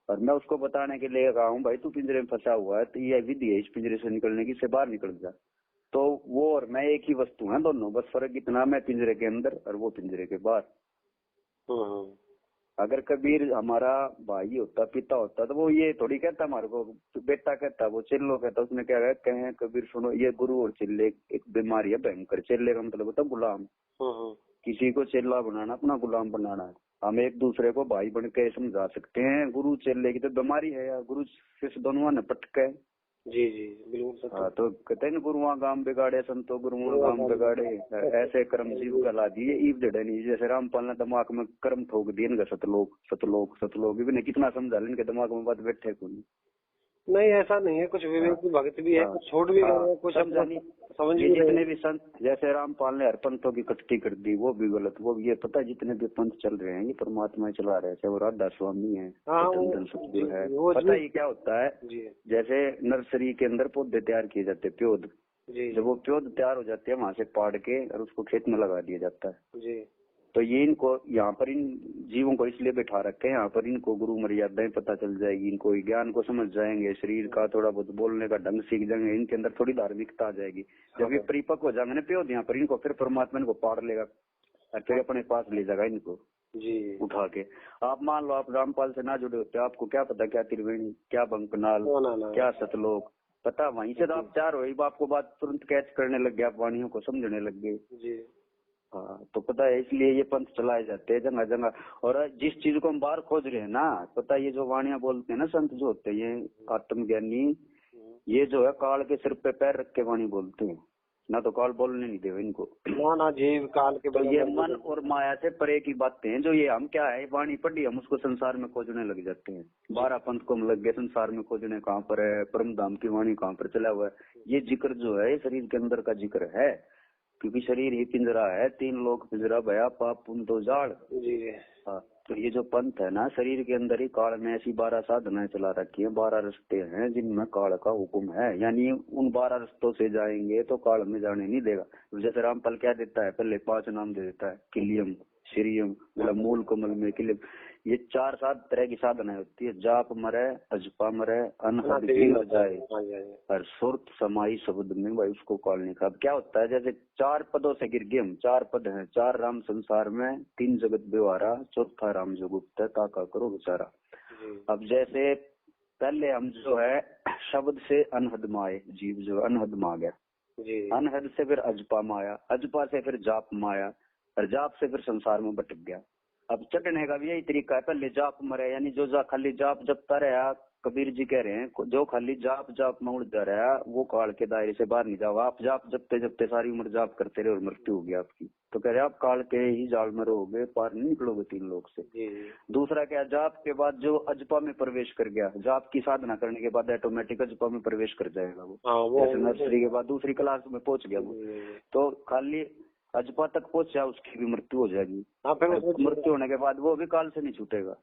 और मैं उसको बताने के लिए कहा हूँ भाई तू पिंजरे में फंसा हुआ है तो ये विधि है इस पिंजरे से निकलने की, से बाहर निकल जा। तो वो और मैं एक ही वस्तु है दोनों, बस फर्क इतना मैं पिंजरे के अंदर और वो पिंजरे के बाहर। अगर कबीर हमारा भाई होता, पिता होता, तो वो ये थोड़ी कहता हमारे को बेटा कहता, वो चेल्लो कहता। उसने क्या कहे कबीर सुनो ये गुरु और चेल्ले एक बीमारी है भयंकर। चेल्ले का मतलब होता गुलाम। किसी को चेल्ला बनाना अपना गुलाम बनाना है। हम एक दूसरे को भाई बन के समझा सकते हैं, गुरु चेल्ले की तो बीमारी है यार, गुरु शिष्य दोनों ने पटक है। जी जी बिल्कुल। हाँ तो कहते हैं गुरुआ गांव बिगाड़े संतो गुरुआ गांव बिगाड़े, ऐसे कर्म जीव कला दिए ईव जड़े नहीं। जैसे रामपाल ने दिमाग में कर्म ठोक दिए इनका सतलोक सतलोक सतलोक, इन्हें कितना समझा लें इनके दिमाग में बात बैठे को नहीं, ऐसा नहीं है, कुछ विवेक की भक्त भी है, कुछ छोड़ भी गए हैं, कुछ समझ भी जितने भी संत, जैसे रामपाल ने हर पंथों की कटती कर दी, वो भी गलत। वो भी ये पता है जितने भी पंथ चल रहे हैं ये परमात्मा चला रहे हैं, चाहे वो राधा स्वामी है, सतगुरु है। पता ही क्या होता है, जैसे नर्सरी के अंदर पौधे तैयार किए जाते हैं, प्योद, जब वो प्योद तैयार हो जाते हैं वहां से पाड़ के और उसको खेत में लगा दिया जाता है। तो ये इनको यहाँ पर इन जीवों को इसलिए बैठा रखे हैं, यहाँ पर इनको गुरु मर्यादाएं पता चल जाएगी, इनको ज्ञान को समझ जाएंगे, शरीर का थोड़ा बहुत बोलने का ढंग सीख जाएंगे, इनके अंदर थोड़ी धार्मिकता आ जाएगी। जब ये परिपक्व हो जाएंगे ना प्योद यहाँ पर, इनको फिर परमात्मा इनको पाड़ लेगा और फिर अपने पास ले जाएगा इनको जी उठा के। आप मान लो आप रामपाल से ना जुड़े होते, आपको क्या पता क्या त्रिवेणी, क्या बंकनाल, क्या सतलोक पता। वहीं से तो आप चार हो, आपको बात तुरंत कैच करने लग गए, आप वाणियों को समझने लग गए। हाँ तो पता है इसलिए ये पंथ चलाए जाते हैं जगह जगह। और जिस चीज को हम बाहर खोज रहे हैं ना, पता है ये जो वाणियां बोलते हैं ना संत जो होते हैं ये आत्मज्ञानी, ये जो है काल के सिर पे पैर रख के वाणी बोलते हैं ना, तो काल बोलने नहीं देवे इनको ना जीव काल के। तो ये मन और माया से परे की बातें हैं जो ये हम क्या है वाणी पढ़ी, हम उसको संसार में खोजने लग जाते हैं। 12 पंथ को हम लग गए संसार में खोजने, कहाँ पर है परम धाम की वाणी कहाँ पर चला हुआ है। ये जिक्र जो है शरीर के अंदर का जिक्र है, क्योंकि शरीर ही पिंजरा है, 3 लोग पिंजरा भया पाप पुण्य तो जाड़। हाँ तो ये जो पंथ है ना, शरीर के अंदर ही काल में ऐसी 12 साधनाएं चला रखी है, 12 रास्ते हैं जिनमें काल का हुक्म है। यानी उन 12 रास्तों से जाएंगे तो काल में जाने नहीं देगा। जैसे रामपाल क्या देता है, पहले 5 नाम दे देता है, किलियम, श्रीयम, मतलब मूल कमल में किलियम। ये 4-7 तरह की साधना होती है, जाप मरे, अजपा मरे, अनहद गिर जाए और सुरत समाई शब्द में भाई उसको काल नहीं खा। क्या होता है, जैसे 4 पदों से गिर गए हम, 4 पद हैं, 4 राम संसार में, 3 जगत व्यवहारा, चौथा राम जो गुप्त है ताका करो बेचारा। अब जैसे पहले हम जो है शब्द से अनहद माए, जीव जो अनहद मा गया, अनहद से फिर अजपा माया, अजपा से फिर जाप माया और जाप से फिर संसार में भटक गया। अब चटने का भी यही तरीका है, पहले जाप मरे, यानी जो खाली जाप जपता रहा, कबीर जी कह रहे हैं जो खाली जाप जाप में उलझा रहा वो काल के दायरे से बाहर नहीं जाओ। आप जाप जपते जपते सारी उम्र जाप करते रहे और मृत्यु होगी आपकी, तो कह रहे आप काल के ही जाल में रहोगे, पार नहीं निकलोगे 3 लोक से। दूसरा क्या, जाप के बाद जो अजपा में प्रवेश कर गया, जाप की साधना करने के बाद ऑटोमेटिक अजपा में प्रवेश कर जाएगा वो जैसे नर्सरी के बाद दूसरी क्लास में पहुंच गया वो, तो खाली अजपा तक पहुंचा उसकी भी मृत्यु हो जाएगी। मृत्यु होने के बाद वो भी काल से नहीं छूटेगा।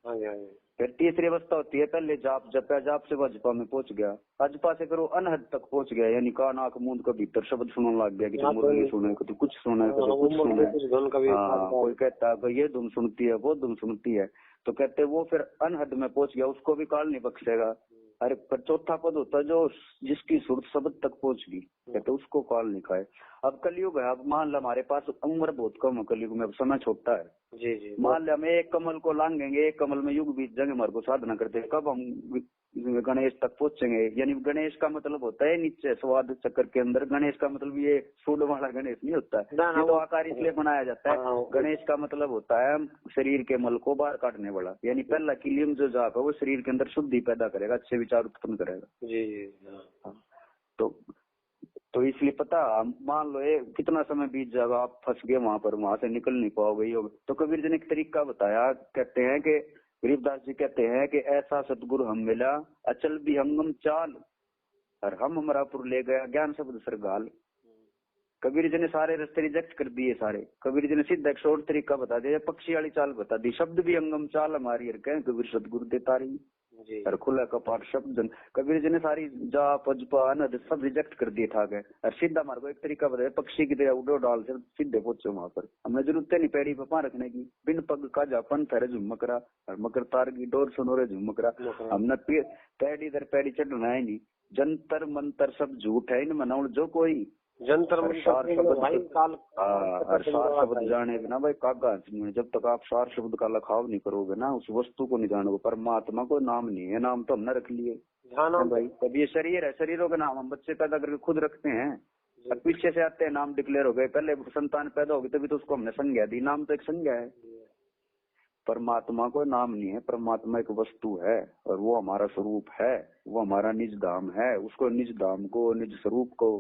फिर तीसरी अवस्था होती है, पहले जाप जपा, जाप से वो अजपा में पहुंच गया, अजपा से फिर वो अनहद तक पहुंच गया, यानी कान आंख मूंद का भीतर शब्द सुनने लग गया कि मुरली सुने, कभी कुछ सुने, कभी कुछ सुने। कोई कहता है ये धुन सुनती है, वो धुन सुनती है, तो कहते वो फिर अनहद में पहुंच गया, उसको भी काल नहीं बख्शेगा। अरे पर चौथा पद होता है जो जिसकी सुरत शब्द तक पहुंच गई, कहते उसको काल नहीं खाए। अब कलयुग है, अब मान लो हमारे पास उम्र बहुत कम है, कलयुग में समय छोटा है जी। मान लो हम एक कमल को लांगेंगे, एक कमल में युग बीत जाएंगे, हमारे को साधना करते हैं, कब हम गणेश तक पहुंचेंगे। यानी गणेश का मतलब होता है नीचे स्वाद चक्कर के अंदर, गणेश का मतलब ये सूड वाला गणेश नहीं होता है, ये तो आकार इसलिए बनाया जाता है। गणेश का मतलब होता है शरीर के मल को बाहर काटने वाला, यानी पहला किलियम जो जाप है वो शरीर के अंदर शुद्धि पैदा करेगा, अच्छे विचार उत्पन्न करेगा जी। तो इसलिए पता, मान लो कितना समय बीत जाएगा, आप फंस गए वहां पर, वहां से निकल नहीं पाओगे। तो कबीर जी ने एक तरीका बताया, कहते हैं कि गरीबदास जी कहते हैं कि ऐसा सतगुरु हम मिला, अचल भी हंगम चाल और हम हमारा पुर ले गया ज्ञान शब्द सरगाल। कबीर जी ने सारे रास्ते रिजेक्ट कर दिए सारे। कबीर जी ने सीधा एक शॉर्ट तरीका बता दिया, पक्षी वाली चाल बता दी, शब्द भी अंगम चाल हमारी हर कहें कबीर सतगुरु देता रही जी और खुला कपाट शब्द। कबीर जी ने सारी जाप अजपा अनद सब रिजेक्ट कर दिए था गए और सीधा हमारे को एक तरीका बताया, पक्षी की तरह उड़ो डाल से सीधे पहुंचे वहां पर। हमें जरूरत नहीं पैड़ी पे पा रखने की, बिन पग का जापन फेरे झुमकरा और मकर तार की डोर सुनोरे झुमकरा। हमने पैड़ी दर पैड़ी चढ़ना है नहीं, जंतर मंतर सब झूठ है इन मनाउल जो कोई जंतर मंतर भाई काल और सार शब्द जाने बिना भाई कागा। जब तक आप सार शब्द का लखाव नहीं करोगे ना, उस वस्तु को नहीं जानोगे, परमात्मा को नाम नहीं है, नाम तो हमने रख लिए भाई। तब ये शरीर है, शरीरों के नाम हम बच्चे पैदा करके खुद रखते हैं और पीछे से आते हैं नाम डिक्लेयर हो गए। पहले संतान पैदा होगी तभी तो उसको हमने संज्ञा दी, नाम तो एक संज्ञा है। परमात्मा को नाम नहीं है, परमात्मा एक वस्तु है और वो हमारा स्वरूप है, वो हमारा निज धाम है। उसको निज धाम को निज स्वरूप को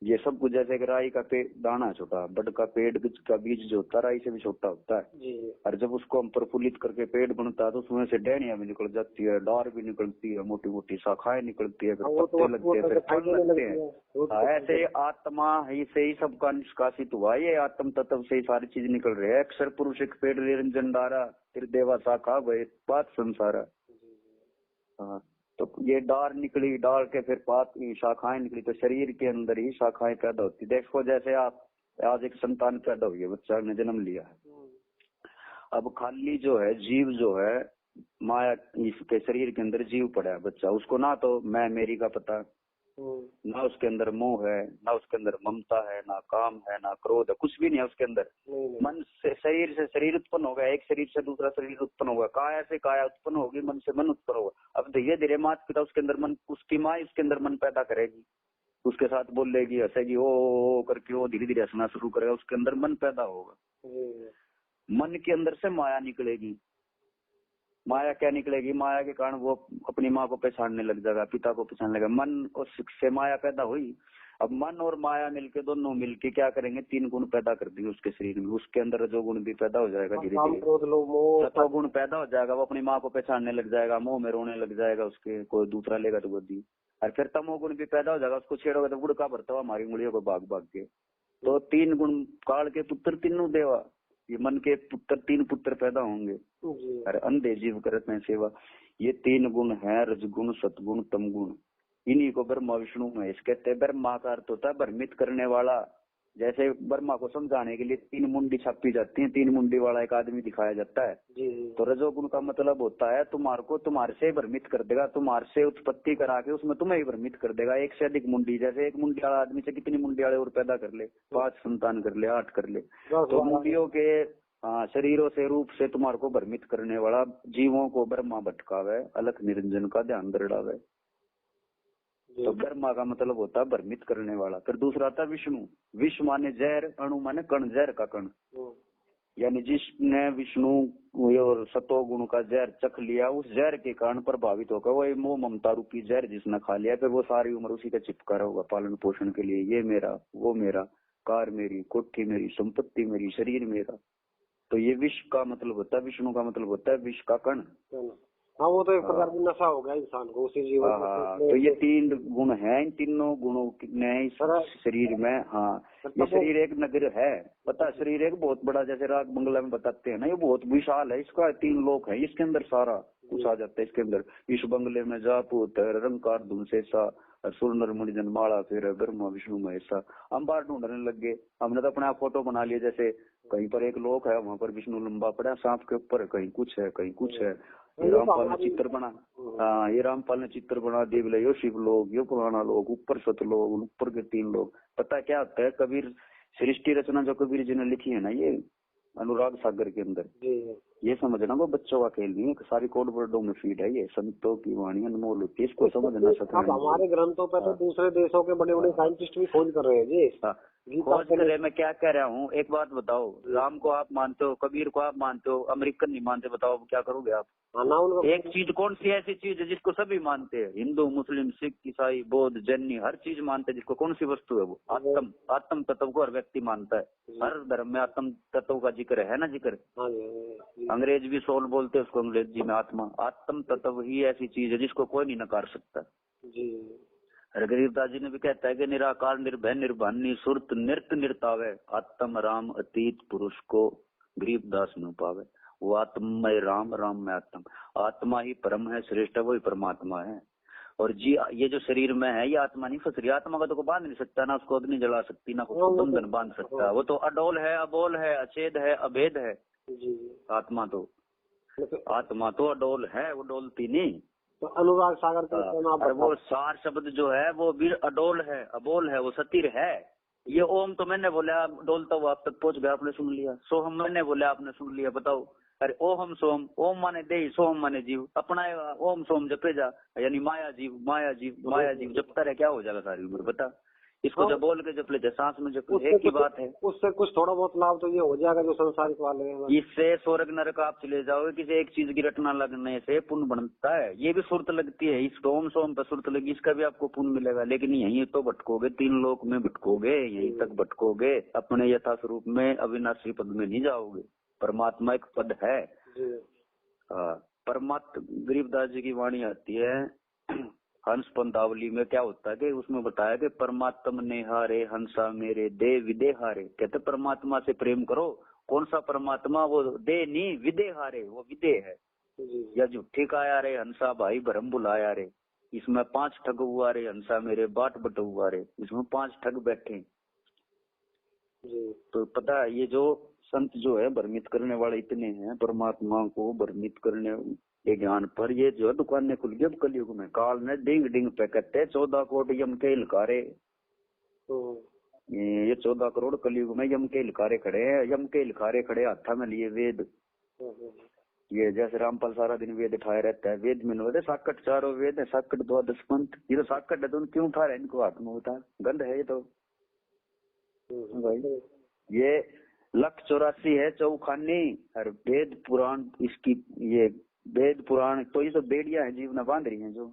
ये सब कुछ जैसे राई का दाना छोटा, बड का पेड़ का बीज जो होता है राई से भी छोटा होता है। और जब उसको हम प्रफुल्लित करके पेड़ बनता है तो उसमें से डहनियां भी निकल जाती है, डार भी निकलती है, मोटी मोटी शाखाएं निकलती है, फिर पत्ते लगते हैं, फिर फल लगते हैं। ऐसे आत्मा से ही सबका निष्कासित हुआ, ये आत्म तत्व से ही सारी चीज निकल रही है। अक्षर पुरुष एक पेड़ निरंजन डारा, फिर देवा शाखा वह बात संसारा। हाँ, तो ये डार निकली, डाल के फिर पात शाखाएं निकली, तो शरीर के अंदर ही शाखाएं पैदा होती। देखो जैसे आप आज एक संतान पैदा हुई है, बच्चा ने जन्म लिया है, अब खाली जो है जीव जो है माया इसके शरीर के अंदर जीव पड़ा है बच्चा, उसको ना तो मैं मेरी का पता, ना उसके अंदर मोह है, ना उसके अंदर ममता है, ना काम है, ना क्रोध है, कुछ भी नहीं है उसके अंदर। मन से शरीर उत्पन्न होगा, एक शरीर से दूसरा शरीर उत्पन्न होगा, काया से काया उत्पन्न होगी, मन से मन उत्पन्न होगा। अब धीरे धीरे माता पिता उसके अंदर मन, उसकी माँ उसके अंदर मन पैदा करेगी, उसके साथ बोलेगी, हंसेगी, ओ करके वो धीरे धीरे हंसना शुरू करेगा, उसके अंदर मन पैदा होगा। मन के अंदर से माया निकलेगी। माया क्या निकलेगी? माया के कारण वो अपनी माँ को पहचानने लग जाएगा, पिता को पहचानने लगेगा। मन और से माया पैदा हुई। अब मन और माया मिलके दोनों मिलके क्या करेंगे? 3 गुण पैदा कर देंगे उसके शरीर में। उसके अंदर रजोगुण भी पैदा हो जाएगा धीरे धीरे, सतोगुण पैदा हो जाएगा, वो अपनी माँ को पहचानने लग जाएगा, मुंह में रोने लग जाएगा, उसके कोई दूसरा लेगा तो गोदी। और फिर तमोगुण भी पैदा हो जाएगा, उसको छेड़ोगे तो बुड़का भरता हुआ हमारी उंगलियों को भाग भाग के। तो 3 गुण काल के पुत्र तीनों देवा, ये मन के पुत्र 3 पुत्र पैदा होंगे। अरे अंधे जीव करते हैं सेवा। ये 3 गुण है, रजगुण सतगुण तमगुण। इन्हीं को ब्रह्मा विष्णु महेश कहते हैं। ब्रह्मा का अर्थ होता है भ्रमित करने वाला। जैसे ब्रह्मा को समझाने के लिए 3 मुंडी छापी जाती है, 3 मुंडी वाला एक आदमी दिखाया जाता है। तो रजोगुण का मतलब होता है तुम्हारे को तुम्हारे से भ्रमित कर देगा, तुम्हारे से उत्पत्ति करा के उसमें तुम्हें ही भ्रमित कर देगा। 1 से अधिक मुंडी, जैसे 1 मुंडी वाला आदमी से कितनी मुंडी वाले और पैदा कर ले, 5 संतान कर ले, 8 कर ले। तो मुंडियों के शरीरों से रूप से तुम्हारे को भ्रमित करने वाला जीवों को ब्रह्मा भटकावे, अलख निरंजन का ध्यान दृढ़ावे। तो ब्रह्मा का मतलब होता है भ्रमित करने वाला। फिर दूसरा आता है विष्णु। विष माने जहर, अणु माने कण, जहर का कण। यानी जिसने विष्णु और सतो गुण का जहर चख लिया, उस जहर के कारण प्रभावित होकर वो मोह ममता रूपी जहर जिसने खा लिया, फिर वो सारी उम्र उसी का चिपका रहेगा पालन पोषण के लिए। ये मेरा, वो मेरा, कार मेरी, कोठी मेरी, संपत्ति मेरी, शरीर मेरा। तो ये विष का मतलब होता है, विष्णु का मतलब होता है विष का कण। हाँ, वो तो एक प्रकार की नशा हो गया इंसान को उसी जीवन में। तो ये 3 गुण है, इन तीनों गुणों ने शरीर में। हाँ, ये शरीर एक नगर है, पता, शरीर एक बहुत बड़ा, जैसे राग बंगला में बताते हैं ना, ये बहुत विशाल है। इसका 3 लोक है, इसके अंदर सारा कुछ आ जाता है इसके अंदर। इस बंगले में जापूत रंगकार धुन से सा सुर नरमणि जनमाला, फिर ब्रह्मा विष्णु महेशा। हम बाहर ढूंढने लग गए, हमने तो अपने आप फोटो बना लिए। जैसे कहीं पर एक लोक है, वहाँ पर विष्णु लंबा पड़ा सांप के ऊपर, कहीं कुछ है, कहीं कुछ है। ये रामपाल ने चित्र बना, हाँ, ये रामपाल ने चित्र बना दे बोले यो शिव लोग, यो पुराना लोग, ऊपर सत लोग, ऊपर के 3 लोग। पता क्या होता है? कबीर सृष्टि रचना जो कबीर जी ने लिखी है ना, ये अनुराग सागर के अंदर, ये समझना वो बच्चों का खेल नहीं है, सारी कोड वर्डों में फीड है। ये संतों की वाणी अनमोल होती है, इसको समझना सकते। हमारे ग्रंथों पर तो दूसरे देशों के बड़े बड़े साइंटिस्ट भी खोज कर रहे हैं जी। खोज कर रहे, मैं क्या कह रहा हूँ, एक बात बताओ, राम को आप मानते हो, कबीर को आप मानते हो, अमेरिकन नहीं मानते, बताओ क्या करोगे आप? एक चीज कौन सी ऐसी चीज है जिसको सभी मानते हैं? हिंदू, मुस्लिम, सिख, ईसाई, बौद्ध, जैनी, हर चीज मानते हैं। जिसको कौन सी वस्तु है? वो आत्म, आत्म तत्व को हर व्यक्ति मानता है। हर धर्म में आत्म तत्व का जिक्र है ना, जिक्र। अंग्रेज भी सोल बोलते हैं उसको, अंग्रेजी में आत्मा। आत्म तत्व ही ऐसी चीज है जिसको कोई नहीं नकार सकता गरीबदास जी ने भी कहता है कि निराकार निर्भय निर्भानी सुरत नृत्य नृतावे आत्म राम अतीत पुरुष को गरीबदास न पावे। वो आत्ममय राम, राम में आत्म, आत्मा ही परम है, श्रेष्ठ है, वही परमात्मा है। और जी ये जो शरीर में है ये आत्मा नहीं फंस रही, आत्मा का तो को बांध नहीं सकता, ना उसको अग्नि जला सकती, ना उसको बंधन बांध सकता, वो तो अडोल है, अबोल है, अछेद है, अभेद है। आत्मा तो अडोल है, वो डोलती नहीं। तो अनुराग सागर वो सार शब्द जो है वो भी अडोल है, अबोल है, वो सतीर है। ये ओम तो मैंने बोला डोलता हुआ आप तक पहुंच गया, आपने सुन लिया। सोहम मैंने बोला आपने सुन लिया, बताओ। अरे ओहम सोम, ओम माने देही, सोम माने जीव, अपना ओम सोम जपे जा, यानी माया जीव, माया जीव, माया जीव जपता रहे, क्या हो जाएगा सारी उम्र, बता। इसको जब बोल के जप लेते, सांस में जप, एक ही बात है। उससे कुछ थोड़ा बहुत लाभ तो ये हो जाएगा जो संसारिक वाले हैं। इससे स्वर्ग नरक आप चले जाओगे, किसी एक चीज की रटना लगने से पुण्य बनता है। ये भी सुरत लगती है, इस ओम सोम पर सुरत लगी, इसका भी आपको पुण्य मिलेगा। लेकिन यहीं तो भटकोगे, 3 लोक में भटकोगे, यहीं तक भटकोगे, अपने यथा स्वरूप में अविनाशी पद में नहीं जाओगे। परमात्मा एक पद है। परमात्मा गरीबदास जी की वाणी आती है हंस पंथावली में, क्या होता है कि उसमें बताया कि परमात्मा ने हारे हंसा मेरे दे विदे हारे। कहते परमात्मा से प्रेम करो। कौन सा परमात्मा? वो दे नहीं, विदे हारे, वो विदे है। या झूठी काया रे हंसा भाई भरम बुलाया रे, इसमें 5 ठग हुआ रे हंसा मेरे बाट बट हुआ रे, इसमें 5 ठग बैठे। तो पता है ये जो संत जो है भ्रमित करने वाले इतने हैं, परमात्मा को भ्रमित करने के ज्ञान पर ये जो है दुकानें खुल गई अब कलयुग में। काल ने डिंग डिंग पे कहते 14 करोड़ यम के लकारे, ये 14 करोड़ कलयुग में यम के लकारे खड़े हैं। यम के लकारे खड़े हाथा में लिए वेद। ये जैसे रामपाल सारा दिन वेद उठाए रहता है, वेद में होते साकट 4 वेद है, साकट 12 पंथ। ये तो साकट है तो क्यों उठा रहे इनको हाथ में? होता गंध है ये तो भाई। ये 184 है चौखानी और वेद पुराण, इसकी ये वेद पुराण तो ये तो बेड़िया है जीवन बांध रही है। जो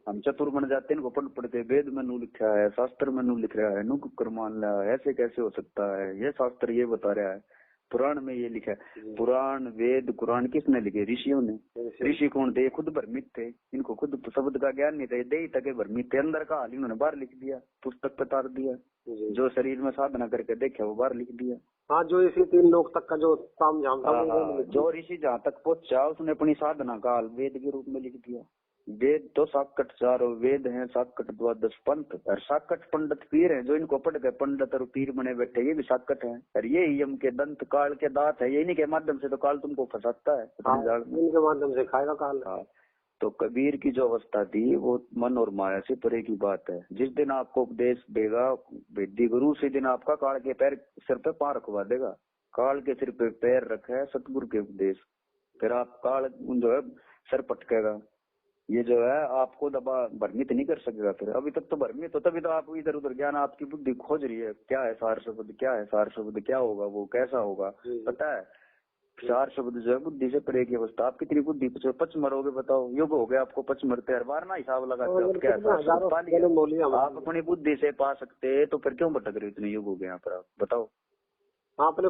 हम चतुर बन जाते हैं इनको पढ़ पढ़ते, वेद में नू लिखा है, शास्त्र में नू लिख रहा है, नु कर मान लिया, ऐसे कैसे हो सकता है, ये शास्त्र ये बता रहा है, पुराण में ये लिखा है। पुराण वेद कुरान किसने लिखे? ऋषियों ने। ऋषि कौन थे? खुद भ्रमित थे, इनको खुद शब्द का ज्ञान नहीं था, दे तक भ्रमित थे। अंदर का हाल इन्होंने बाहर लिख दिया, पुस्तक पे तार दिया। जो शरीर में साधना करके देखे वो बाहर लिख दिया। हाँ, जो इसी 3 लोक तक का जो काम जो ऋषि जहाँ तक पहुंचा उसने अपनी साधना का हाल वेद के रूप में लिख दिया। वेद तो साकट 4 वेद हैं, साकट 12 पंथ और साकट पंडित पीर हैं, जो इनको पढ़ के पंडित और पीर बने बैठे, ये भी साकट हैं। और ये यम के दंत काल के दांत है, इन्हीं के माध्यम से तो काल तुमको फंसाता है। इनके माध्यम से खाएगा काल। तो कबीर की जो अवस्था थी वो मन और माया से परे की बात है। जिस दिन आपको उपदेश देगा वेदी गुरु, उसी दिन आपका काल के पैर सिर पे पांव रखवा देगा। काल के सिर पे पैर रखे सतगुरु के उपदेश, फिर आप काल जो है सर पटकेगा। ये जो है आपको दबा भ्रमित नहीं कर सकेगा। फिर अभी तक तो भ्रमित हो, तभी तो आप इधर उधर ज्ञान आपकी बुद्धि खोज रही है, क्या है सार शब्द, क्या है सार शब्द, क्या होगा वो, कैसा होगा, पता है। 4 शब्द जो है बुद्धि से परे की अवस्था। आप कितनी बुद्धि पच मरोगे बताओ? युग हो गया आपको 5 मरते, हर बार ना हिसाब लगाते हो क्या आप अपनी बुद्धि से पा सकते, तो फिर क्यों भटक रहे इतने युग हो गए यहाँ पर? आप बताओ। आपने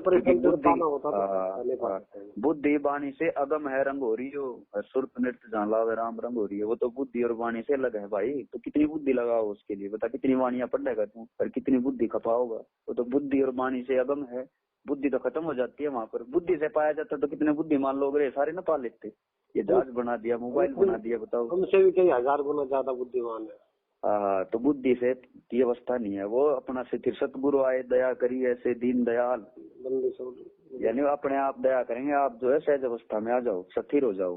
बुद्धि वाणी से अगम है रंग हो रही हो, सुरत नृत्य जान राम रंग हो रही है, वो तो बुद्धि और वाणी से अलग है भाई। तो कितनी बुद्धि लगाओ उसके लिए, बता कितनी वाणियां पढ़ेगा तू और कितनी बुद्धि खपाओगा? वो तो बुद्धि और वाणी से अगम है। बुद्धि तो खत्म हो जाती है वहां पर। बुद्धि से पाया जाता तो कितने बुद्धिमान लोग रहे सारे ना पा लेते। ये जहाज बना दिया, मोबाइल बना दिया, बताओ। हमसे भी कई 1000 गुना ज्यादा बुद्धिमान है। तो बुद्धि से की अवस्था नहीं है। वो अपना से सतगुरु आए दया करी ऐसे दीन दयाल, यानी अपने आप दया करेंगे, आप जो है सहज अवस्था में आ जाओ, स्थिर हो जाओ।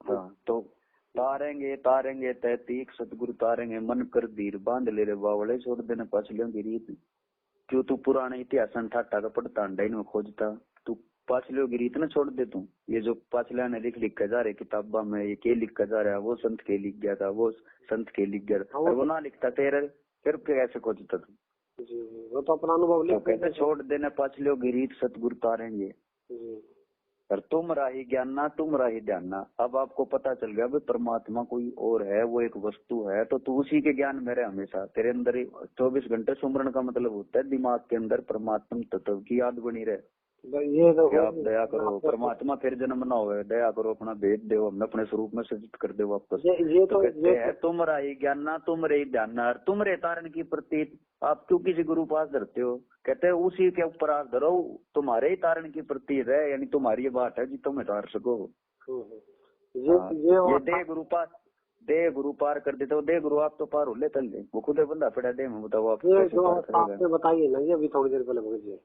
हाँ, तो तारेंगे तारेंगे तहतीक सतगुरु तारेंगे, मन कर धीर बांध ले रे बावड़े, छोड़ देने पछलियों की रीत। क्यों तू पुराने इतिहास ठाटा का पढ़ता अंडाइन में खोजता, तू पाछलियों की रीत ना छोड़ दे तू। ये जो पाछलिया ने लिख के जा रहे किताबा में, ये के लिख कर जा रहा है, वो संत के लिख गया था, वो संत के लिख गया था, और वो ना लिखता तेरे फिर कैसे खोजता तू? वो तो अपना अनुभव तो कहते छोड़ देने पाछलियों की रीत सतगुरु तारेंगे, और तुम राही ज्ञानना तुम राही ध्यानना। अब आपको पता चल गया भाई परमात्मा कोई और है, वो एक वस्तु है, तो तू उसी के ज्ञान में रहे हमेशा। तेरे अंदर 24 घंटे सुमरण का मतलब होता है दिमाग के अंदर परमात्मा तत्व की याद बनी रहे। ये तो कि आप दया करो, परमात्मा फिर जन्म ना होवे, दया करो, अपना भेद दो, हमने अपने स्वरूप में सृजित कर दो वापस। ये तो कहते हैं तुमरा ही ज्ञान, तुमरे ही ध्यान, तुमरे तारण की प्रतीत। आप क्यों किसी गुरु पास धरते हो? कहते हैं उसी के ऊपर आप धरो, तुम्हारे ही तारण की प्रतीत है, यानी तुम्हारी ये बात है जी तुम तार सको। ये दे गुरु पार कर देते हो, दे गुरु आप तो पार हो ले तल वो खुद बंदा पड़ा दे में, बताओ आप आपने बताइए ना, ये अभी थोड़ी देर पहले भगत जी,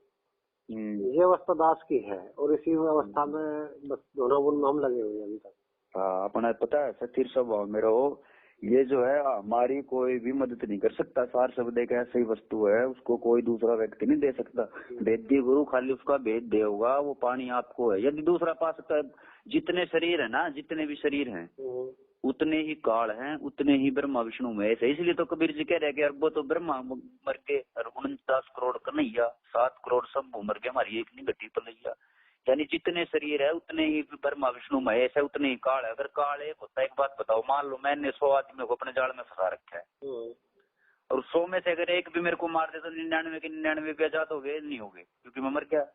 ये अवस्था दास की है और इसी अवस्था में बस दोनों गुण हम लगे हुए अभी तक। हाँ, अपना पता है स्थिर स्वभाव में रहो। ये जो है हमारी कोई भी मदद नहीं कर सकता। सार शब्द एक ऐसी वस्तु है, उसको कोई दूसरा व्यक्ति नहीं दे सकता। वेद्य गुरु खाली उसका भेद दे होगा, वो पानी आपको है, यदि दूसरा पा सकता है। जितने शरीर है ना, जितने भी शरीर हैं उतने ही काल हैं, उतने ही ब्रह्मा विष्णु महेश है। इसलिए तो कबीर जी कह रहे कि अरबों तो ब्रह्मा मर के 49 करोड़ कन्हैया, 7 करोड़ सब मर के हमारी एक नहीं घटी पलैया। यानी जितने शरीर है उतने ही ब्रह्मा विष्णु महेश है, उतने ही काल है। अगर काल एक होता है, एक बात बताओ, मान लो मैंने 100 आदमियों को अपने जाल में फंसा रखा है और 100 में से अगर एक भी मेरे को मार दे तो 99 के 99 भी आजाद हो गए, नहीं हो गए, क्योंकि मैं मर गया।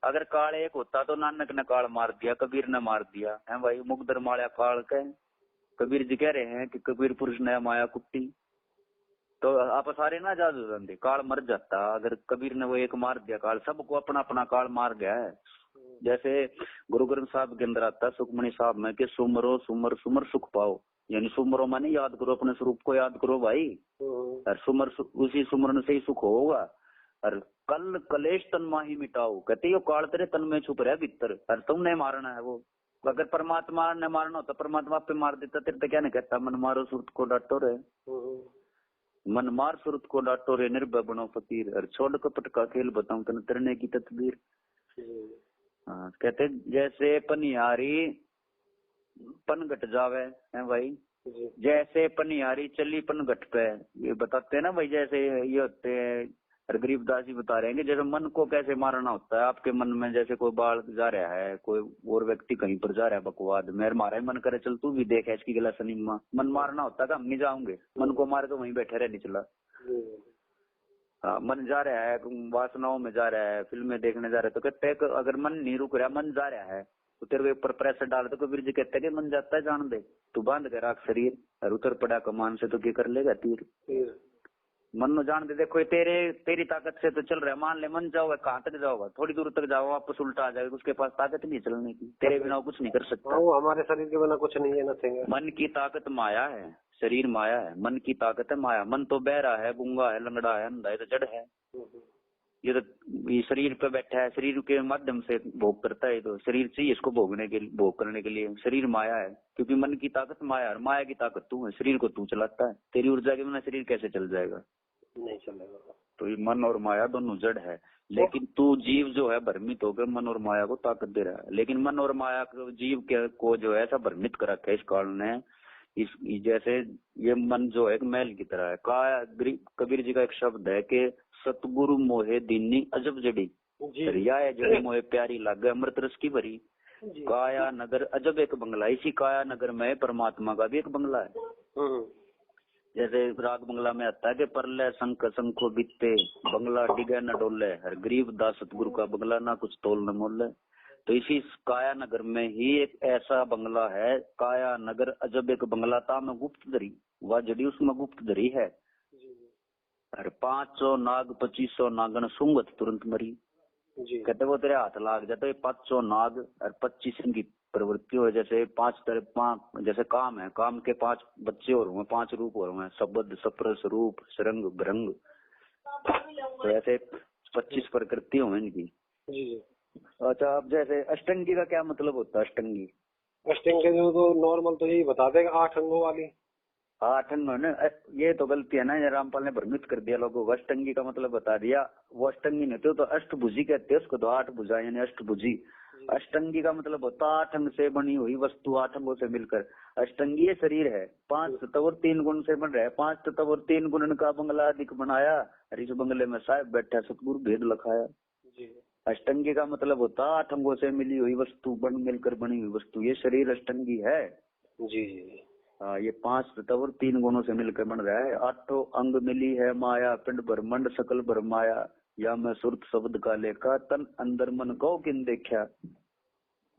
अगर काल एक होता तो नानक ने काल मार दिया, कबीर ने मार दिया है भाई। मुकदर माया काल के कबीर जी कह रहे हैं कि कबीर पुरुष ने माया कुट्टी, तो आप सारे ना आजाद हो जाते, काल मर जाता। अगर कबीर ने वो एक मार दिया, काल सबको अपना अपना काल मार गया है। जैसे गुरु ग्रंथ साहब के अंदर आता है सुखमणि साहब में कि सुमरो सुमर सुमर सुख पाओ, यानी सुमरो माने याद करो, अपने स्वरूप को याद करो भाई, और सुमर उसी सुमरन से ही सुख होगा। और कल कलेश तन माही मिटाओ, कहते हो काल तेरे तन में छुप रहा है भीतर, और तुमने मारना है वो। अगर परमात्मा ने मारना होता परमात्मा पे मार देता, तेरे तो क्या नहीं कहता मन मारो सुरत को डांटो रे, मन मार सुरत को डांटो रे, निर्भय बनो फकीर, और छोड़ कपट का खेल बताऊं तन तरने की तदबीर। हाँ, कहते जैसे पनियारी पन घट जावे है भाई, जैसे पनियारी चली पन घट पे, ये बताते हैं ना भाई। जैसे ये होते हैं, गरीबदास जी बता रहे हैं कि जैसे मन को कैसे मारना होता है। आपके मन में जैसे कोई बाल जा रहा है, कोई और व्यक्ति कहीं पर जा रहा है बकवाद में, मारा मन करे चल तू भी देख इसकी गला सनीमा, मन मारना होता है, हम नहीं जाऊंगे, मन को मार के वहीं बैठे रह नहीं चला। हाँ, मन जा रहा है, वासनाओं में जा रहा है, फिल्में देखने जा रहा है, तो कहते हैं अगर मन नहीं रुक रहा, मन जा रहा है, तो तेरे ऊपर प्रेशर डाल, तो कबीर जी कहते हैं कि मन जाता है जान दे, तू बांध के रख शरीर, और उतर पड़ा कमान से तो क्या कर लेगा तीर। मन नो जान दे, देखो तेरी ताकत से तो चल रहा है, मान ले मन जाओगे, कहाँ तक जाओगा, थोड़ी दूर तक जाओ, वापस उल्टा आ जाएगा, उसके पास ताकत नहीं चलने की, तेरे बिना कुछ नहीं कर सकता। वो हमारे शरीर के बिना कुछ नहीं है, नथिंग है। मन की ताकत माया है, शरीर माया है, मन की ताकत है माया। मन तो बहरा है, गूंगा है, लंगड़ा है, अंधा है, तो जड़ है। ये तो ये शरीर पे बैठा है, शरीर के माध्यम से भोग करता है, तो शरीर चाहिए इसको भोगने के लिए, भोग करने के लिए। शरीर माया है, क्योंकि मन की ताकत माया है, माया की ताकत तू है, शरीर को तू चलाता है। तेरी ऊर्जा के बिना शरीर कैसे चल जाएगा? नहीं चलेगा। तो ये मन और माया दोनों जड़ है, लेकिन तू जीव जो है भ्रमित होकर मन और माया को ताकत दे रहा है। लेकिन मन और माया को जीव को जो है ऐसा भ्रमित कर रखा है इस काल ने, इस जैसे ये मन जो है एक मैल की तरह है। कबीर जी का एक शब्द है कि सतगुरु मोहे दीनी अजब जड़ी, रिया है जड़ी मोहे प्यारी लागे, अमृत रस की भरी। काया नगर अजब एक बंगला, इसी काया नगर में परमात्मा का भी एक बंगला है। जैसे राग बंगला में आता है कि परले संख संखो बीते, बंगला डिगे न डोले, हर गरीब दास सतगुरु का बंगला, ना कुछ तोल न मोले। तो इसी काया नगर में ही एक ऐसा बंगला है, काया नगर अजब एक बंगला था में गुप्त धरी, वह जड़ी उसमें गुप्त धरी है। अरे 500 नाग 2500 नागन सुंगत तुरंत मरी, कहते वो तेरे हाथ लाग जाते 500 नाग और 25 की प्रवृत्ति हो। जैसे 5 जैसे काम है, काम के 5 बच्चे और हुए, 5 रूप और हुए, शब्द सप्रस रूप सरंग भ्रंग, तो ऐसे 25 प्रकृति हो इनकी। अच्छा, अब जैसे अष्टंगी का क्या मतलब होता है? अष्टंगी तो नॉर्मल तो यही बता देगा, 8 अंगों वाली। 8 अंग है ना, ये तो गलती है ना, ये रामपाल ने भ्रमित कर दिया लोगों को। अष्टंगी का मतलब बता दिया, वो अष्टंगी नहीं तो अष्टभुजी कहते हैं उसको, तो 8 भुजा यानी अष्टभुजी। अष्टंगी का मतलब होता 8 अंग से बनी हुई वस्तु, 8 अंगों से मिलकर। अष्टंगी शरीर है, 5 तत्व और 3 गुण से बन रहा है, 5 तत्व और 3 गुण का बंगला अधिक बनाया, और इस बंगले में साहब बैठा सतगुरु भेद लखाया। अष्टंगी का मतलब होता 8 अंगों से मिली हुई वस्तु, बन मिलकर बनी हुई वस्तु, ये शरीर अष्टंगी है। जी हाँ, ये 5 तत्व और 3 गुणों से मिलकर बन रहा है। 8 अंग मिली है माया, पिंड ब्रह्मंड सकल ब्रह्माया, या मैं सुरत शब्द का लेखा, तन अंदर मन को किन देखा,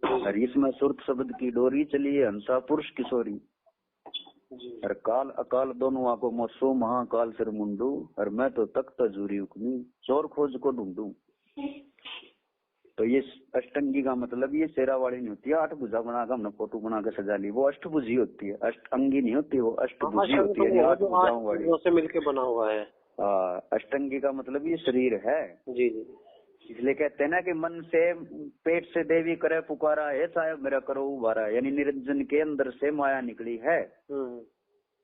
और इसमें सुरत शब्द की डोरी चली है हंसा पुरुष किशोरी, और काल अकाल दोनों आंखों मोसो महाकाल सिर मुंडू, और मैं तो तख्त जूरी हुक्मी चोर खोज को ढूंढू। तो ये अष्टंगी का मतलब ये शेरावाड़ी नहीं होती है, 8 भुजा बनाकर हमने फोटो बना के सजा ली, वो अष्टभुजी होती है, अष्टंगी नहीं होती, वो अष्टभुजी होती है, 8 भुजाओं वाली से मिलके बना हुआ है। अष्टंगी का मतलब ये शरीर है। जी जी। इसलिए कहते हैं ना कि मन से पेट से देवी करे पुकारा, हे साहब मेरा करो उबारा, यानी निरंजन के अंदर से माया निकली है।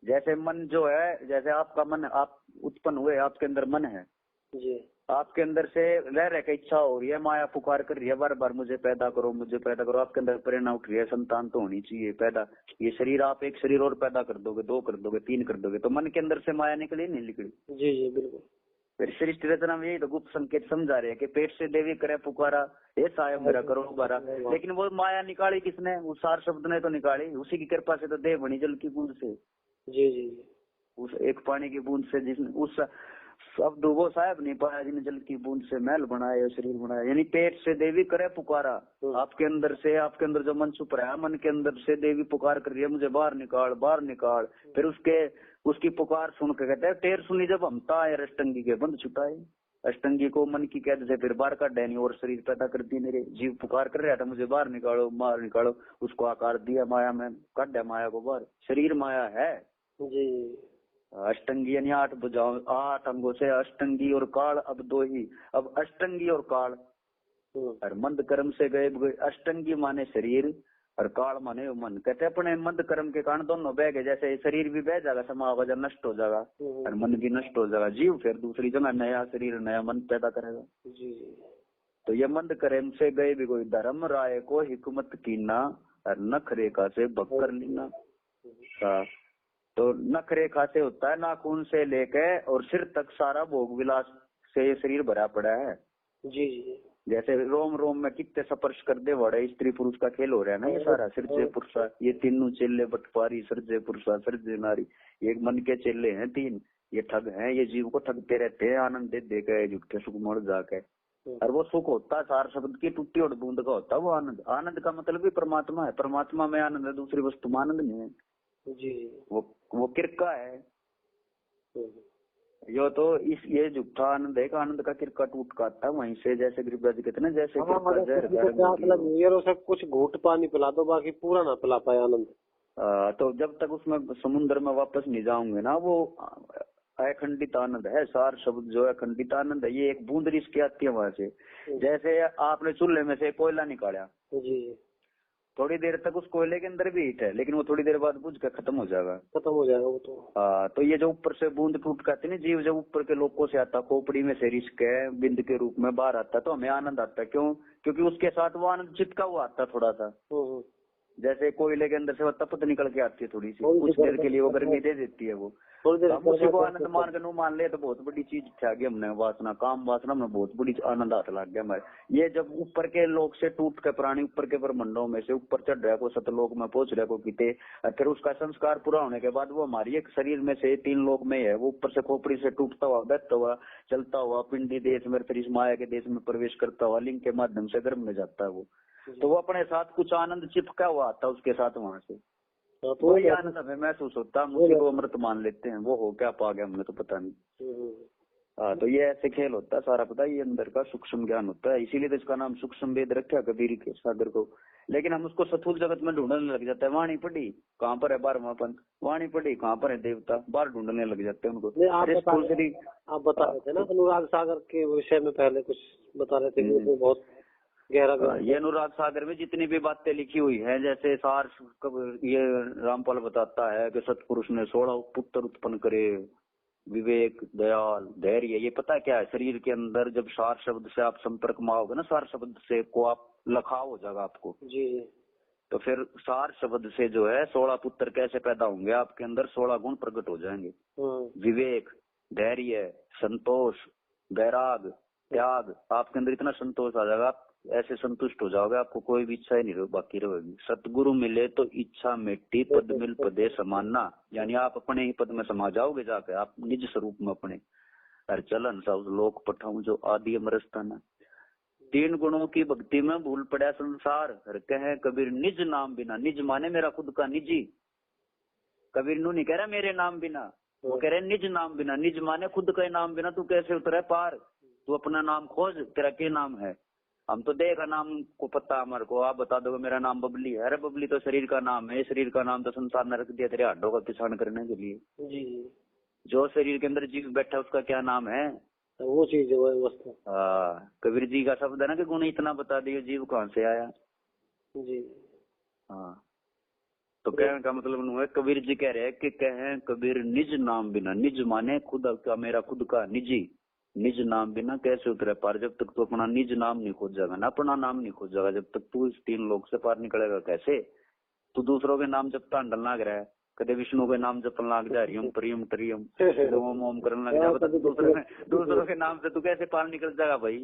जैसे मन जो है, जैसे आपका मन, आप उत्पन्न हुए, आपके अंदर मन है जी, आपके अंदर से रह रह के इच्छा हो रही है, माया पुकार कर रही है बार बार, मुझे पैदा करो मुझे पैदा करो, आपके अंदर प्रेरणा उठ रही है, संतान तो होनी चाहिए पैदा, ये शरीर आप एक शरीर और पैदा कर दोगे, 2 कर दोगे, 3 कर दोगे, तो मन के अंदर से माया निकली नहीं निकली? जी जी बिल्कुल। फिर सृष्टि रचना में यही तो गुप्त संकेत समझा रहे हैं कि पेट से देवी करे पुकारा, हे साहब मेरा करो उबारा, लेकिन वो माया निकाली किसने? उस सार शब्द ने तो निकाली, उसी की कृपा से तो देह बनी जल की बूंद से। जी जी, उस एक पानी की बूंद से, जिसने उस शब्द वो साहब नहीं पाया जिन्हें जल की बूंद से महल बनाया, शरीर बनाया, यानी पेट से देवी करे पुकारा, आपके अंदर से, आपके अंदर जो मन छुप रहा है, मन के अंदर से देवी पुकार कर रही है, मुझे बाहर निकाल बाहर निकाल। फिर उसकी पुकार सुन के कहते हैं टेर सुनी जब हमता है, अष्टंगी के बंद छुटाए, अष्टंगी को मन की कैद से फिर बाहर काट डैनी और शरीर पैदा कर दी, मेरे जीव पुकार कर रहा था मुझे बाहर निकालो, उसको आकार दिया माया में, काट दिया माया को बाहर, शरीर माया है। जी, अष्टंगी यानी 8 भुजाओं 8 अंगों से अष्टंगी और काल अब 2 ही, अब अष्टंगी और काल, और मंद कर्म से गए, अष्टंगी माने शरीर और काल माने मन। कहते अपने मंद कर्म के कारण दोनों बह गए, जैसे शरीर भी बह जाएगा, समाज नष्ट हो जाएगा और मन भी नष्ट हो जाएगा, जीव फिर दूसरी जगह नया शरीर नया मन पैदा करेगा। जी, तो ये मंद कर्म से गए भी कोई धर्म राय को हिकमत कीना, और नख रेखा से भक्कर लीना। तो नख रेखा से होता है नाखून से लेके और सिर तक सारा भोग विलास से ये शरीर भरा पड़ा है। जी जी, जैसे रोम रोम में कितने स्पर्श कर दे बड़े, स्त्री पुरुष का खेल हो रहा है ना ये सारा, सिरजे पुरुषा, ये तीनों चेले बटपारी, सिरजे पुरुषा सिरजे नारी, एक मन के चेले हैं 3, ये ठग हैं, ये जीव को ठगते रहते हैं, आनंद दे देकर झुटके सुख मोड़ जाके, और वो सुख होता सार शब्द की टूटी और बूंद का होता है वो आनंद। आनंद का मतलब भी परमात्मा है, परमात्मा में आनंद है, दूसरी वस्तु में आनंद नहीं है। जी, वो किरका है यो, तो इस ये झूठा आनंद है, आनंद का किरका टूट काटता है वहीं से, जैसे गिरिराज कहते हैं ना, जैसे कुछ घूट पानी पिला दो बाकी पूरा ना पिला पाए आनंद। तो जब तक उसमें समुद्र में वापस नहीं जाऊंगे ना, वो अखंडित आनंद है, सार शब्द जो है अखंडित आनंद है, ये एक बूंद रिश्क आती है वहां से। जैसे आपने चूल्हे में से कोयला निकाला, जी, थोड़ी देर तक उस कोयले के अंदर भी हीट है, लेकिन वो थोड़ी देर बाद बुझ कर खत्म हो जाएगा वो तो। तो ये जो ऊपर से बूंद टूट करते ना, जीव जब ऊपर के लोकों से आता, खोपड़ी में से रिश्क है बिंद के रूप में बाहर आता, तो हमें आनंद आता है। क्यों? क्योंकि उसके साथ वो आनंद चिपका हुआ आता थोड़ा सा, जैसे कोयले के अंदर से वो तपत निकल के आती है थोड़ी सी, कुछ देर के लिए वो गर्मी दे देती है, वो हम उसी को आनंद मान कर मान ले तो बहुत बड़ी चीज त्यागी हमने, वासना काम वासना में बहुत बड़ी आनंद हाथ लग गया हमारे। ये जब ऊपर के लोक से टूट के प्राणी ऊपर के ब्रह्मंडों में से ऊपर चढ़ रहा को, सतलोक में पहुंच रहा को किते, फिर उसका संस्कार पूरा होने के बाद वो हमारी एक शरीर में से 3 लोक में है, वो ऊपर से खोपड़ी से टूटता हुआ बहता हुआ चलता हुआ पिंडी देश में, फिर इस माया के देश में प्रवेश करता हुआ लिंग के माध्यम से गर्भ में जाता है वो, तो वो अपने साथ कुछ आनंद चिपका हुआ आता है उसके साथ वहां से, तो ये आनंद हमें महसूस होता है, हम उसी को अमृत मान लेते हैं। वो हो क्या पा गया हमें तो पता नहीं। तो ये ऐसे खेल होता है सारा, पता है ये अंदर का सूक्ष्म ज्ञान होता है, इसीलिए तो इसका नाम सूक्ष्म वेद रखा कबीर के सागर को। लेकिन हम उसको स्थूल जगत में ढूंढने लग जाते हैं, वाणी पढ़ी कहाँ पर है 12वां पंथ, वाणी पढ़ी कहाँ पर है देवता, बाहर ढूंढने लग जाते हैं उनको। आप बता रहे थे ना अनुराग सागर के विषय में, पहले कुछ बता रहे थे, बहुत गहरा। ये अनुराग सागर में जितनी भी बातें लिखी हुई है, जैसे सार ये रामपाल बताता है कि सतपुरुष ने 16 पुत्र उत्पन्न करे, विवेक दयाल धैर्य, ये पता क्या है, शरीर के अंदर जब सार शब्द से आप संपर्क में आओगे ना, सार शब्द से को आप लखाव हो जाएगा आपको जी, तो फिर सार शब्द से जो है 16 पुत्र कैसे पैदा होंगे, आपके अंदर 16 गुण प्रकट हो जाएंगे। विवेक, धैर्य, संतोष, वैराग, त्याग, आपके अंदर इतना संतोष आ जाएगा, आप ऐसे संतुष्ट हो जाओगे, आपको कोई भी इच्छा ही नहीं बाकी रहेगी। सतगुरु मिले तो इच्छा मिट्टी, पद मिल पदे समाना, यानी आप अपने ही पद में समा जाओगे जाकर, आप निज स्वरूप में अपने। हर चलन सब लोक पठाऊं जो आदि अमरस्ताना। 3 गुणों की भक्ति में भूल पड़ा संसार, हर कहे कबीर निज नाम बिना। निज माने मेरा खुद का निजी, कबीर नू नहीं कह रहा मेरे नाम बिना, वो कह रहे निज नाम बिना। निज माने खुद का नाम बिना तू कैसे उतरे पार, तू अपना नाम खोज, तेरा क्या नाम है। हम तो देखा नाम को पता हमारे को, आप बता दो मेरा नाम बबली है। अरे बबली तो शरीर का नाम है, शरीर का नाम तो संसार ने रख दिया तेरे हड्डों का किसान करने के लिए। जी जो शरीर के अंदर जीव बैठा उसका क्या नाम है, तो वो चीज है, वो वस्तु। हाँ, कबीर जी का शब्द है ना कि गुण इतना बता दियो जीव कहाँ से आया। जी हाँ, तो कहने का मतलब है कबीर जी कह रहे हैं कि कहें कबीर निज नाम बिना। निज माने खुद का, मेरा खुद का निजी। निज नाम बिना कैसे उतरे पार, जब तक तू अपना निज नाम नहीं खोजेगा ना, अपना नाम नहीं खोजेगा, जब तक तू इस 3 लोक से पार निकलेगा कैसे। तू दूसरों के नाम जपता अंडल लाग रहा है, कदे विष्णु के नाम जपन लाग जा, हरियम परियम तरियम, ओम ओम करने लग जा, बता दूसरों के नाम से तू कैसे पार निकल जाएगा भाई।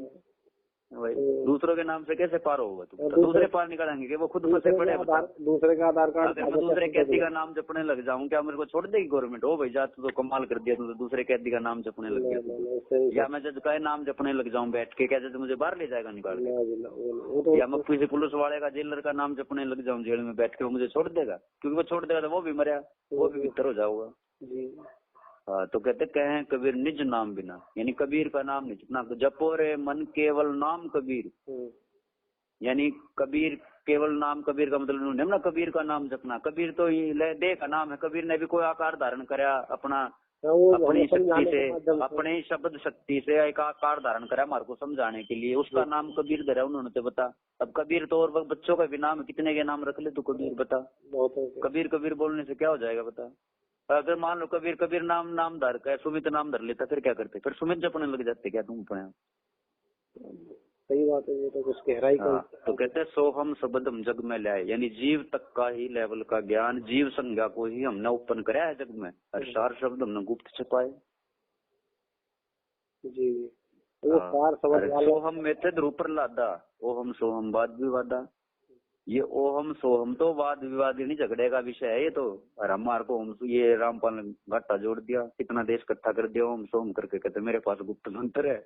भाई दूसरों के नाम से कैसे पार होगा तू, तो दूसरे पार निकलेंगे कि वो खुद फंसे पड़े। दूसरे का आधार कार्ड, अगर मैं दूसरे कैदी का नाम जपने लग जाऊं, क्या मेरे को छोड़ देगी गवर्नमेंट। ओ भाई जा, तू तो कमाल कर दिया, तू तो दूसरे कैदी का नाम जपने लग गया। या मैं जज का नाम जपने लग जाऊं बैठ के, क्या जज मुझे बाहर ले जाएगा निकाल के। या मैं किसी पुलिस वाले का, जेलर का नाम जपने लग जाऊं जेल में बैठ के, वो मुझे छोड़ देगा, क्योंकि वो छोड़ देगा तो वो भी मरिया, वो भी भीतर हो जाऊंगा। हाँ, तो कहते कहें कबीर निज नाम बिना, यानी कबीर का नाम नहीं जपना। जपो रे मन केवल नाम कबीर, यानी कबीर केवल नाम। कबीर का मतलब ना कबीर का नाम जपना। कबीर तो दे का नाम है, कबीर ने भी कोई आकार धारण कराया अपना, अपनी शक्ति से, अपने शब्द शक्ति से एक आकार धारण करा हमारे को समझाने के लिए, उसका नाम कबीर धरा उन्होंने। तो बता, अब कबीर तो और बच्चों का भी नाम, कितने के नाम रख ले तू कबीर, बता। कबीर कबीर बोलने से क्या हो जाएगा बता। अगर मान लो कबीर कबीर नाम धर कर सुमित नाम धर लेता, फिर क्या करते, फिर सुमित जपने लग जाते क्या तुम अपने। सही बात है, ये तो कुछ गहराई का। तो कहते सोहम शब्द हम जग में लाए, यानी जीव तक का ही लेवल का ज्ञान, जीव संज्ञा को ही हमने उत्पन्न कराया है जग में, और 4 शब्द हमने गुप्त छुपाए। जी वो 4 शब्द सोहम में थे ध्रुव प्रहलादा, ओहम सोहम वाद विवादा। ये ओहम सोहम तो वाद विवाद नहीं, झगड़े का विषय है ये तो। और हमारे को ये रामपाल ने घाटा जोड़ दिया, कितना देश इकट्ठा कर दिया ओम सोहम करके, कहते मेरे पास गुप्त मंत्र है।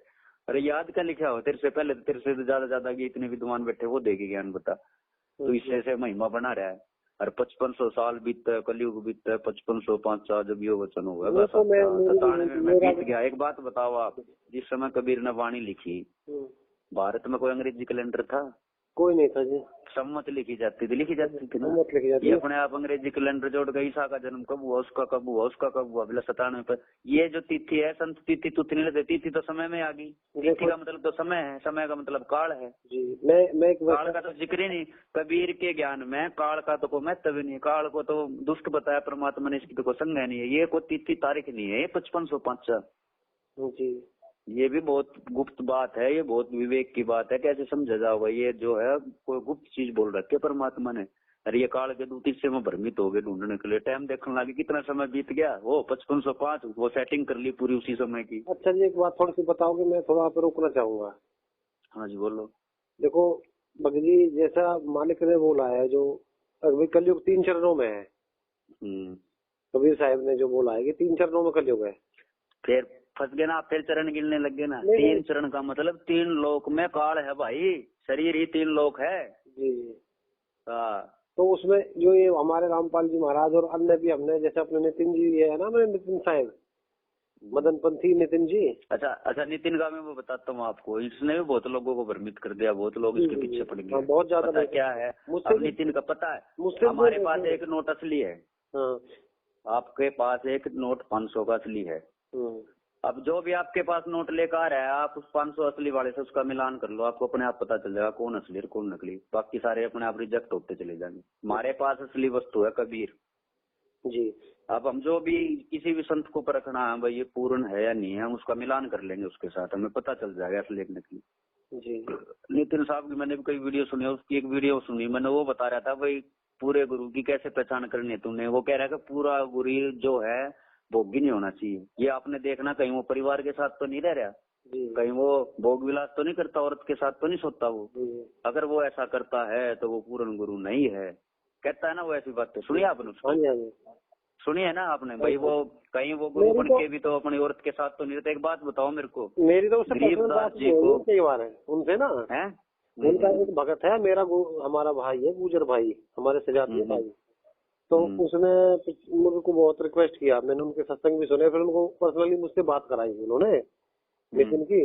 अरे याद क्या लिखा हो, तेरे से पहले, तेरे से ज्यादा इतने विद्वान बैठे, वो देगी ज्ञान बता। तो इससे से महिमा बना रहा है। और 5500 साल बीतता है, कलयुग बीतता है, 5505 साल जब ये वचन हुआ, 97 में बीत गया। एक बात बताओ आप, जिस समय कबीर ने वाणी लिखी, भारत में कोई अंग्रेजी कैलेंडर था? कोई नहीं था जी। सम्मत लिखी जाती थी ना। ये अपने आप अंग्रेजी कैलेंडर जोड़ गई, ईसा का जन्म कब हुआ, उसका कब हुआ, उसका कब हुआ, 97 पर। ये जो तिथि है संत तिथि, तुथि नहीं लेते, तिथि तो समय में आ गई। तिथि का मतलब तो समय है, समय का मतलब काल है जी। मैं काल का तो जिक्र ही नहीं। कबीर के ज्ञान में काल का तो कोई महत्व नहीं, काल को तो दुष्ट बताया परमात्मा ने, इसकी तो कोई संज्ञा नहीं है। ये कोई तिथि तारीख नहीं है, 5505 जी। ये भी बहुत गुप्त बात है, ये बहुत विवेक की बात है, कैसे समझा जाओगा। ये जो है कोई गुप्त चीज बोल रखी है परमात्मा ने। अरे ये काल के दूत इससे में भ्रमित हो गए ढूंढने के लिए, टाइम देखने लगे, कितना समय बीत गया, वो 5505 वो सेटिंग कर ली पूरी उसी समय की। अच्छा जी, एक बात थोड़ी सी बताओगे, मैं थोड़ा आप रोकना चाहूंगा। हाँ जी बोलो। देखो भगत जी, जैसा मालिक ने बोला है, जो अभी कलयुग 3 चरणों में है, कबीर साहब ने जो बोला है कि 3 चरणों में कलयुग है। फिर फंस गए ना, फिर चरण गिनने लग गए ना। 3 चरण का मतलब 3 लोक में काल है भाई, शरीर ही 3 लोक है जी। तो उसमें जो ये हमारे रामपाल जी महाराज और अन्य भी, हमने जैसे अपने नितिन जी है ना, मेरे नितिन साहब, मदन पंथी नितिन जी। अच्छा नितिन का मैं वो बताता हूँ आपको, इसने भी बहुत लोगों को भ्रमित कर दिया, बहुत लोग इसके पीछे पड़ गए। बहुत ज्यादा। क्या है अब नितिन का पता है, हमारे पास एक नोट असली है, आपके पास एक नोट 500 का असली है। अब जो भी आपके पास नोट लेकर आ रहा है, आप उस 500 असली वाले से उसका मिलान कर लो, आपको अपने आप पता चल जाएगा कौन असली और कौन नकली। बाकी सारे अपने आप रिजेक्ट होते चले जाएंगे। हमारे पास असली वस्तु है कबीर जी। अब हम जो भी किसी भी संत को परखना है भाई, ये पूर्ण है या नहीं है, हम उसका मिलान कर लेंगे उसके साथ, हमें पता चल जाएगा असली एक नकली जी। नितिन साहब की मैंने भी कई वीडियो सुनी, उसकी एक वीडियो सुनी मैंने, वो बता रहा था भाई पूरे गुरु की कैसे पहचान करनी है तुमने। वो कह रहा है कि पूरा गुरु जो है भोगी नहीं होना चाहिए। ये आपने देखना, कहीं वो परिवार के साथ तो नहीं रह रहा, कहीं वो भोग विलास तो नहीं करता, औरत के साथ तो नहीं सोता वो। अगर वो ऐसा करता है तो वो पूर्ण गुरु नहीं है, कहता है ना वो ऐसी बात। सुनिए आपने उसको, सुनी है ना आपने भाई? वो कहीं वो गुरु बन के भी तो अपनी औरत के साथ तो नहीं रहते। एक बात बताओ मेरे को, मेरी तो उससे गरीबदास जी को कई बार है उनसे ना है, उनका एक भगत है मेरा, हमारा भाई है, गुजर भाई, हमारे सजाती भाई। तो उसने मेरे को बहुत रिक्वेस्ट किया, मैंने उनके सत्संग भी सुने, फिर उनको पर्सनली मुझसे बात कराई उन्होंने नितिन की।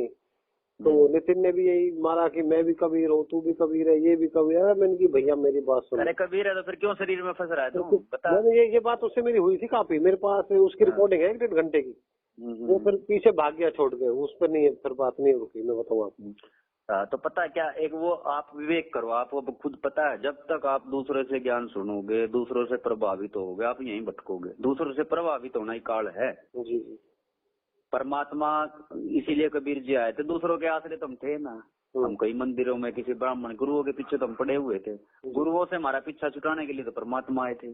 तो नितिन ने भी यही मारा कि मैं भी कबीर हूँ, तू भी कबीर है, ये भी कबीर है। मैंने की भैया मेरी बात सुनो। अरे कबीर है तो फिर क्यों शरीर में फंस रहा है तू? बता। मैंने ये बात उससे मेरी हुई थी काफी, मेरे पास उसकी रिकॉर्डिंग है 1.5 घंटे की। वो फिर पीछे भाग गया, छोड़ गए, उस पर नहीं फिर बात नहीं रुकी। मैं बताऊँ आपको तो पता है क्या, एक वो आप विवेक करो, आपको खुद पता है, जब तक आप दूसरे से ज्ञान सुनोगे, दूसरों से प्रभावित होगे, आप यहीं भटकोगे। दूसरों से प्रभावित होना ही काल है। जी जी। परमात्मा इसीलिए कबीर जी आए थे, दूसरों के आश्रय तो हम थे ना। हम कई मंदिरों में किसी ब्राह्मण गुरुओं के पीछे तो हम पड़े हुए थे। गुरुओं से हमारा पीछा छुटाने के लिए तो परमात्मा आए थे।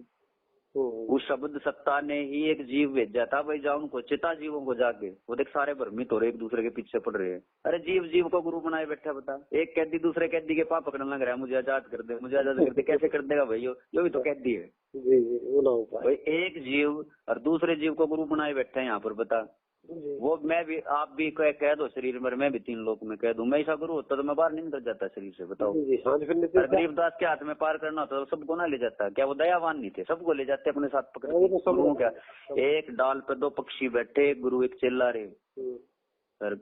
उस शब्द सत्ता ने ही एक जीव भेजा था, भाई जाओ उनको चिता जीवों को जाके। वो देख सारे भ्रमित हो रहे, एक दूसरे के पीछे पड़ रहे हैं। अरे जीव जीव को गुरु बनाए बैठा, बता। एक कैदी दूसरे कैदी के पाप पकड़ने लग रहा है, मुझे आजाद कर दे, मुझे आजाद कर दे। कैसे कर देगा भाई? यो भी तो कैदी है। जी जी, वो ना हो पाए। भाई एक जीव और दूसरे जीव को गुरु बनाए बैठे हैं यहाँ पर, बता। वो मैं भी, आप भी कह दो शरीर में, मैं भी 3 लोक में कह दूं, मैं ऐसा गुरु होता तो मैं बाहर नहीं निकल जाता शरीर से, बताओ। अगर गरीबदास के हाथ में पार करना होता तो सबको ना ले जाता? क्या वो दयावान नहीं थे? सबको ले जाते अपने साथ पकड़ के। गुरु क्या, एक डाल पे 2 पक्षी बैठे, गुरु एक चेला रे। सर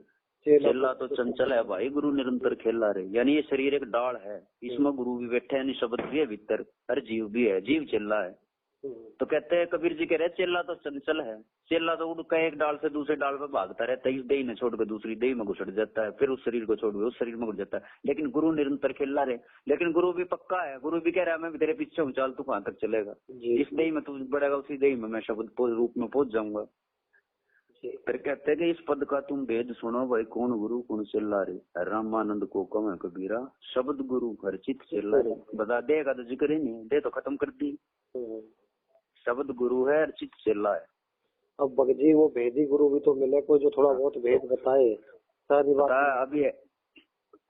चेला तो चंचल है भाई, गुरु निरंतर खेला रे। यानी ये शरीर एक डाल है, इसमें गुरु भी बैठे, यानी शब्द भी है भीतर, हर जीव भी है, जीव चेला है। तो कहते हैं, कबीर जी कह रहे चेला तो चंचल है। चेला तो उड़ का एक डाल से दूसरे डाल पर भागता रहता है, इस देही में छोड़ कर दूसरी देही में घुसट जाता है, फिर उस शरीर को छोड़ कर उस शरीर में घुस जाता है। लेकिन गुरु निरंतर खेला रहे। लेकिन गुरु भी पक्का है, गुरु भी कह रहा है मैं भी तेरे पीछे हूँ, चल तू कहाँ तक चलेगा। इस देही में तू बढ़ेगा, उसी देही में मैं शब्द रूप में पहुंच जाऊंगा। फिर कहते हैं कि इस पद का तुम भेद सुनो भाई, कौन गुरु कौन चेला रे। रामानंद को कम है कबीरा, शब्द गुरु हर चित चेला रे। बता देगा तो जिक्र ही नहीं, दे तो खत्म कर दी। शब्द गुरु है, अर्चित चेला है। अब बगजी वो भेदी गुरु भी तो मिले, कोई जो थोड़ा बहुत भेद बताए। सारी बात अभी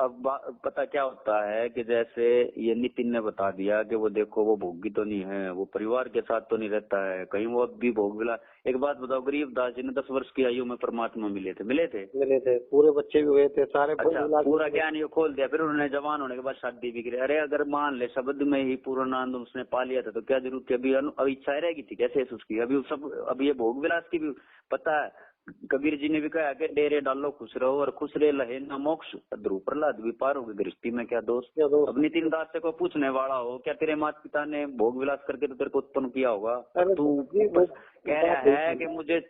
अब पता क्या होता है कि जैसे ये नितिन ने बता दिया कि वो देखो वो भोगी तो नहीं है, वो परिवार के साथ तो नहीं रहता है, कहीं वो अब भी भोग मिला। एक बात बताओ, गरीबदास जी ने 10 वर्ष की आयु में परमात्मा मिले थे, पूरे बच्चे भी हुए थे सारे। अच्छा, पूरा ज्ञान ये खोल दिया, फिर उन्होंने जवान होने के बाद शादी भी करी। अरे अगर मान ले शब्द में ही पूर्णानंद उसने पा लिया था तो क्या जरूरत थी? अभी इच्छाएं रहेगी थी कैसे उसकी? अभी ये भोग विलास की भी पता है। कबीर जी ने भी कहा कि डेरे डालो खुश रहो और खुश रहे लहे न मोक्ष, ध्रुव प्रहलाद भी पार हो गए, गृहस्थी में क्या दोष। अब नितिन दास से को पूछने वाला हो, क्या तेरे माता पिता ने भोग विलास करके तो तेरे को उत्पन्न किया होगा? तू कह रहा है कि मुझे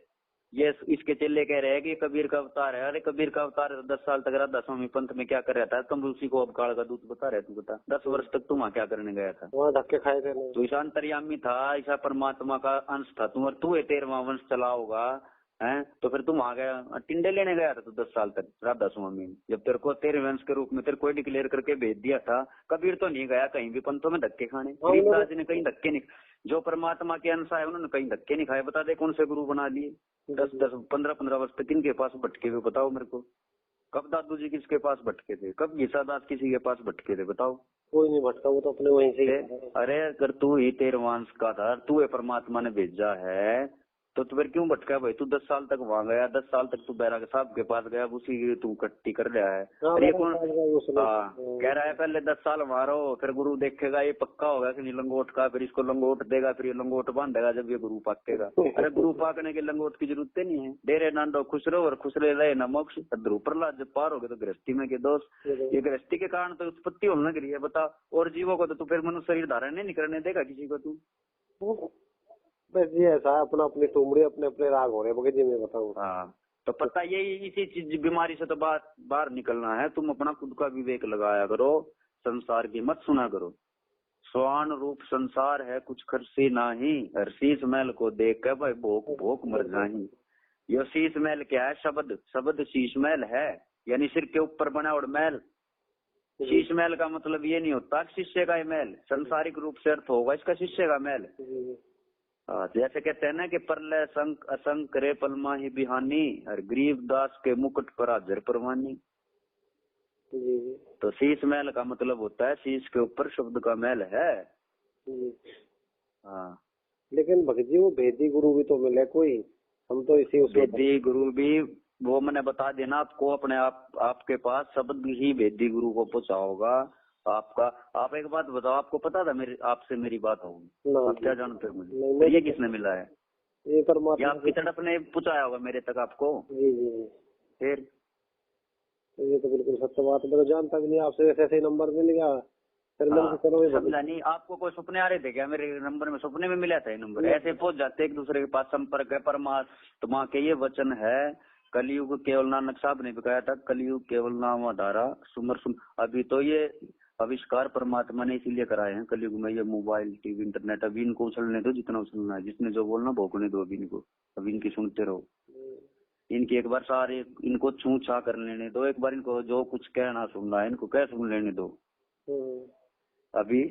ये इसके चेले कह रहे हैं कि कबीर का अवतार है। अरे कबीर का अवतार 10 साल तक रहा, 10वां पंथ में क्या कर रहा था? तुम उसी को अब काल का दूत बता रहे, तू बता। 10 वर्ष तक तुम वहाँ क्या करने गया था? वहाँ धक्के खाए थे। तो ईशा अंतर्यामी था, ईशा परमात्मा का अंश था तू, और तू 13वां वंश चला होगा है। तो फिर तुम आ गया टिंडे लेने गया था तू 10 साल तक, राधा स्वामी, जब तेरे को 13वें वंश के रूप में तेरे को डिक्लेयर करके भेज दिया था। कबीर तो नहीं गया कहीं भी पंथों में धक्के खाने, गरीबदास जी ने कहीं धक्के नहीं, जो परमात्मा के अंश है उन्होंने कहीं धक्के नहीं खाए। बता दे कौन से गुरु बना दिए? 10-15 वर्ष तक किनके पास भटके हुए बताओ मेरे को? कब दादू जी किसके पास भटके थे? कब घिसादास किसी के पास भटके थे? बताओ। कोई नहीं भटका, वो तो अपने वहीं से। अरे अगर तू ही 13वां वंश का था, तू परमात्मा ने भेजा है, तो फिर क्यों भटका भाई? तू 10 साल तक वहां गया, 10 साल तक तू बैराग साहब के पास गया, उसी की तू कट्टी कर रहा है। अरे कौन कह रहा है पहले 10 साल वहां रहो, फिर गुरु देखेगा ये पक्का होगा कि नहीं लंगोट का, फिर इसको लंगोट देगा, फिर ये लंगोट बांधेगा जब ये गुरु पाकेगा। अरे गुरु पाकने के लंगोट की जरूरत नहीं है। डेरे नांडो खुश रहो और खुश रहे न मोक्ष, ध्रुव प्रहलाद जब पार हो गए तो गृहस्थी में के दोस्त। ये गृहस्थी के कारण तो उत्पत्ति होने लगी है, बता। और जीवों को तो तू फिर मनुष्य शरीर धारण नहीं करने देगा किसी को तू। बस ये ऐसा अपना अपनी तुमड़ी अपने अपने राग हो रहे हैं जी, मैं बताऊँ। हाँ तो पता यही इसी चीज बीमारी से तो बाहर निकलना है। तुम अपना खुद का विवेक लगाया करो, संसार की मत सुना करो। स्वान रूप संसार है कुछ खर्ची नाही, हर शीश महल को देख के भाई भोक भोक मर जाही। यो शीश महल क्या है? शब्द शीश महल है, यानी सिर के ऊपर बना और महल। शीश महल का मतलब ये नहीं होता शिष्य का महल, संसारिक रूप से अर्थ होगा इसका शिष्य का महल। जैसे कहते हैं ना कि परलय संक असंक रे पलमा ही बिहानी, और गरीबदास के मुकुट पर हाजिर परवानी। तो शीश महल का मतलब होता है शीश के ऊपर शब्द का महल है। हाँ लेकिन भगत जी वो भेदी गुरु भी तो मिले कोई, हम तो इसी उसमें भेदी गुरु भी वो मैंने बता देना आपको, अपने आप आपके पास शब्द ही भेदी गुरु को पहुंचा होगा आपका। आप एक बात बताओ, आपको पता था मेरी आपसे मेरी बात होगी? ना आप क्या जानते हो मुझे? नहीं, ये किसने मिला है? ये ये परमात्मा आपकी तरफ ने पहुंचाया होगा मेरे तक आपको। जी जी। फिर तो ये तो बिल्कुल सत्य बात है, मैं तो जानता भी नहीं, आपसे ऐसे ऐसे नंबर मिल गया, फिर मैंने हाँ, कहा चलो भाई समझा नहीं? आपको कोई सपने आ रहे थे क्या? मेरे नंबर में सपने में मिला था ये नंबर? ऐसे पहुंच जाते एक दूसरे के पास, संपर्क है। परमात्मा के ये वचन है, कलयुग केवल नानक साहब ने भी कहा था, कलयुग केवल नाम आधारा सुमर सुन। अभी तो ये आविष्कार परमात्मा ने इसीलिए कराए हैं कलयुग में, ये मोबाइल टीवी इंटरनेट। अभी इनको उछलने दो जितना उछलना है, जिसने जो बोलना भोंकने दो अभी इनको, अभी इनकी सुनते रहो। इनकी एक बार सारे इनको छू छा कर लेने दो, एक बार इनको जो कुछ कहना सुनना है इनको कह सुन लेने दो। हम्म। अभी